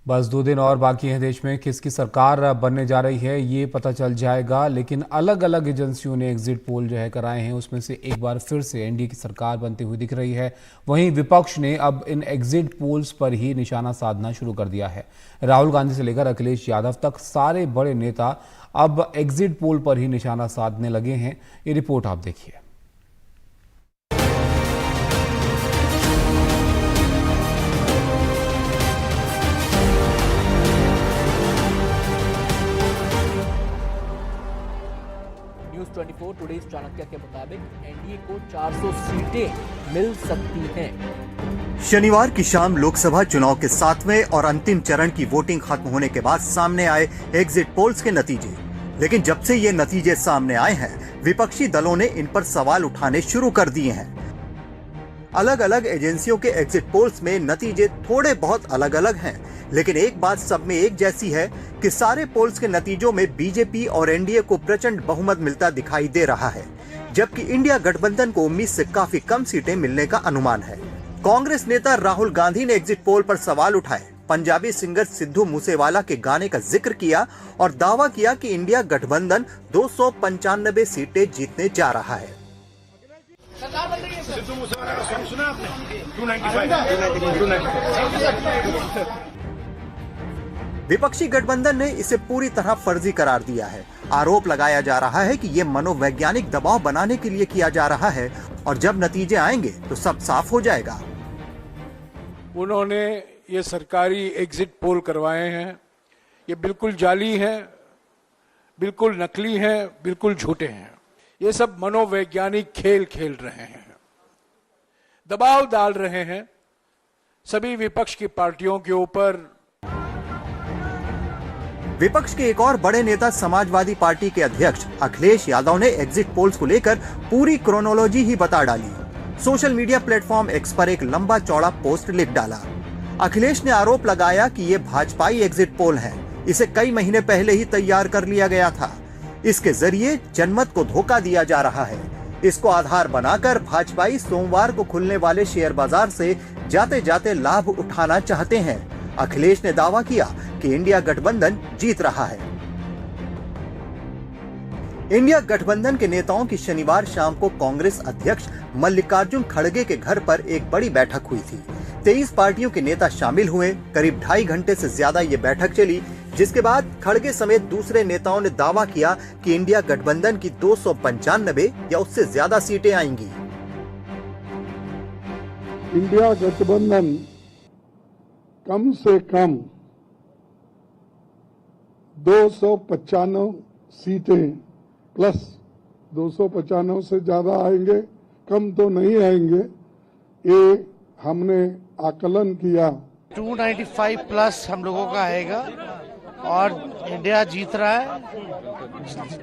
बस 2 दिन और बाकी हैं। देश में किसकी सरकार बनने जा रही है ये पता चल जाएगा, लेकिन अलग अलग एजेंसियों ने एग्जिट पोल जो है कराए हैं, उसमें से एक बार फिर से एनडीए की सरकार बनती हुई दिख रही है। वहीं विपक्ष ने अब इन एग्जिट पोल्स पर ही निशाना साधना शुरू कर दिया है। राहुल गांधी से लेकर अखिलेश यादव तक सारे बड़े नेता अब एग्जिट पोल पर ही निशाना साधने लगे हैं। ये रिपोर्ट आप देखिए। न्यूज़ 24 टुडे चाणक्य के मुताबिक एनडीए को 400 सीटें मिल सकती हैं। शनिवार की शाम लोकसभा चुनाव के 7वें और अंतिम चरण की वोटिंग खत्म होने के बाद सामने आए एग्जिट पोल्स के नतीजे। लेकिन जब से ये नतीजे सामने आए हैं, विपक्षी दलों ने इन पर सवाल उठाने शुरू कर दिए हैं। अलग अलग एजेंसियों के एग्जिट पोल्स में नतीजे थोड़े बहुत अलग अलग हैं, लेकिन एक बात सब में एक जैसी है कि सारे पोल्स के नतीजों में बीजेपी और एनडीए को प्रचंड बहुमत मिलता दिखाई दे रहा है, जबकि इंडिया गठबंधन को उम्मीद से काफी कम सीटें मिलने का अनुमान है। कांग्रेस नेता राहुल गांधी ने एग्जिट पोल पर सवाल उठाए, पंजाबी सिंगर सिद्धू मूसेवाला के गाने का जिक्र किया और दावा किया कि इंडिया गठबंधन 295 सीटें जीतने जा रहा है। सिद्धू मूसेवाला का सॉन्ग सुना आपने? 295। विपक्षी गठबंधन ने इसे पूरी तरह फर्जी करार दिया है। आरोप लगाया जा रहा है कि ये मनोवैज्ञानिक दबाव बनाने के लिए किया जा रहा है और जब नतीजे आएंगे तो सब साफ हो जाएगा। उन्होंने ये सरकारी एग्जिट पोल करवाए हैं, ये बिल्कुल जाली हैं, बिल्कुल नकली हैं, बिल्कुल झूठे हैं। ये सब मनोवैज्ञानिक खेल खेल रहे हैं, दबाव डाल रहे हैं सभी विपक्ष की पार्टियों के ऊपर। विपक्ष के एक और बड़े नेता समाजवादी पार्टी के अध्यक्ष अखिलेश यादव ने एग्जिट पोल्स को लेकर पूरी क्रोनोलॉजी ही बता डाली। सोशल मीडिया प्लेटफॉर्म एक्स पर एक लंबा चौड़ा पोस्ट लिख डाला। अखिलेश ने आरोप लगाया कि ये भाजपाई एग्जिट पोल है, इसे कई महीने पहले ही तैयार कर लिया गया था। इसके जरिए जनमत को धोखा दिया जा रहा है। इसको आधार बनाकर भाजपाई सोमवार को खुलने वाले शेयर बाजार से जाते जाते लाभ उठाना चाहते हैं। अखिलेश ने दावा किया कि इंडिया गठबंधन जीत रहा है। इंडिया गठबंधन के नेताओं की शनिवार शाम को कांग्रेस अध्यक्ष मल्लिकार्जुन खड़गे के घर पर एक बड़ी बैठक हुई थी। 23 पार्टियों के नेता शामिल हुए। करीब 2.5 घंटे से ज्यादा ये बैठक चली, जिसके बाद खड़गे समेत दूसरे नेताओं ने दावा किया कि इंडिया गठबंधन की 295 या उससे ज्यादा सीटें आएंगी। इंडिया गठबंधन कम से कम 295 सीटें प्लस 295 से ज्यादा आएंगे, कम तो नहीं आएंगे। ये हमने आकलन किया। 295 प्लस हम लोगों का आएगा और इंडिया जीत रहा है,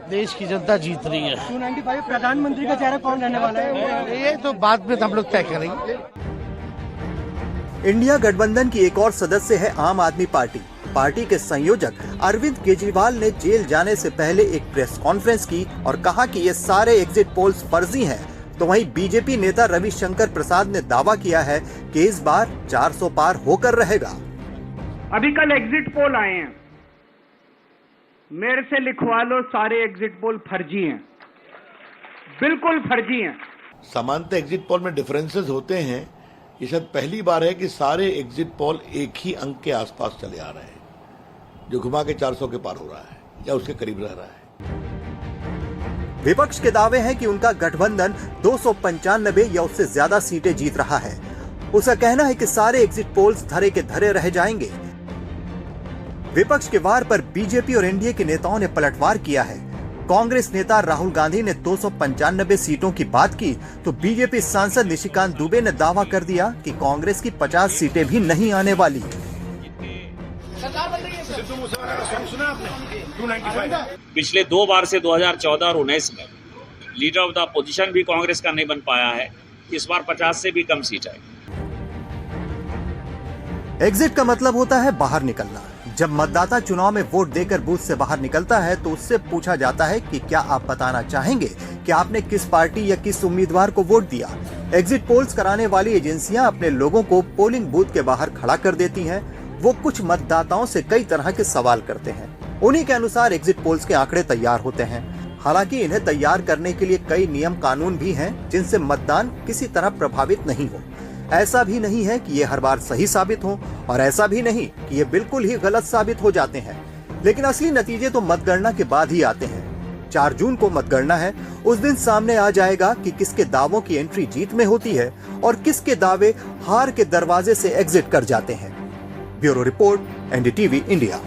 देश की जनता जीत रही है। 295 प्रधानमंत्री का चेहरा कौन रहने वाला है ये तो बाद में हम लोग तय करेंगे। इंडिया गठबंधन की एक और सदस्य है आम आदमी पार्टी। पार्टी के संयोजक अरविंद केजरीवाल ने जेल जाने से पहले एक प्रेस कॉन्फ्रेंस की और कहा कि ये सारे एग्जिट पोल्स फर्जी हैं। तो वहीं बीजेपी नेता रविशंकर प्रसाद ने दावा किया है कि इस बार 400 पार होकर रहेगा। अभी कल एग्जिट पोल आए हैं, मेरे से लिखवा लो, सारे एग्जिट पोल फर्जी हैं, बिल्कुल फर्जी हैं। सामान्यतः एग्जिट पोल में डिफरेंसेस होते हैं। ये शायद पहली बार है कि सारे एग्जिट पोल एक ही अंक के आसपास चले आ रहे हैं, जो घुमा के 400 के पार हो रहा है या उसके करीब रह रहा है। विपक्ष के दावे हैं कि उनका गठबंधन 295 या उससे ज्यादा सीटें जीत रहा है। उसका कहना है कि सारे एग्जिट पोल्स धरे के धरे रह जाएंगे। विपक्ष के वार पर बीजेपी और एनडीए के नेताओं ने पलटवार किया है। कांग्रेस नेता राहुल गांधी ने 295 सीटों की बात की तो बीजेपी सांसद निशिकांत दुबे ने दावा कर दिया कि कांग्रेस की 50 सीटें भी नहीं आने वाली। सिद्धू मूसेवाला का सॉन्ग सुना आपने? 295। पिछले 2 बार से 2014 और 19 में लीडर ऑफ द अपोजिशन भी कांग्रेस का नहीं बन पाया है। इस बार 50 से भी कम सीट आएगी। एग्जिट का मतलब होता है बाहर निकलना। जब मतदाता चुनाव में वोट देकर बूथ से बाहर निकलता है तो उससे पूछा जाता है कि क्या आप बताना चाहेंगे कि आपने किस पार्टी या किस उम्मीदवार को वोट दिया। एग्जिट पोल्स कराने वाली एजेंसियां अपने लोगों को पोलिंग बूथ के बाहर खड़ा कर देती हैं। वो कुछ मतदाताओं से कई तरह के सवाल करते हैं। उन्हीं के अनुसार एग्जिट पोल्स के आंकड़े तैयार होते हैं। हालांकि इन्हें तैयार करने के लिए कई नियम कानून भी हैं जिनसे मतदान किसी तरह प्रभावित नहीं हो। ऐसा भी नहीं है कि ये हर बार सही साबित हो और ऐसा भी नहीं कि ये बिल्कुल ही गलत साबित हो जाते हैं। लेकिन असली नतीजे तो मतगणना के बाद ही आते हैं। 4 जून को मतगणना है। उस दिन सामने आ जाएगा कि किसके दावों की एंट्री जीत में होती है और किसके दावे हार के दरवाजे से एग्जिट कर जाते हैं। Bureau report, NDTV India.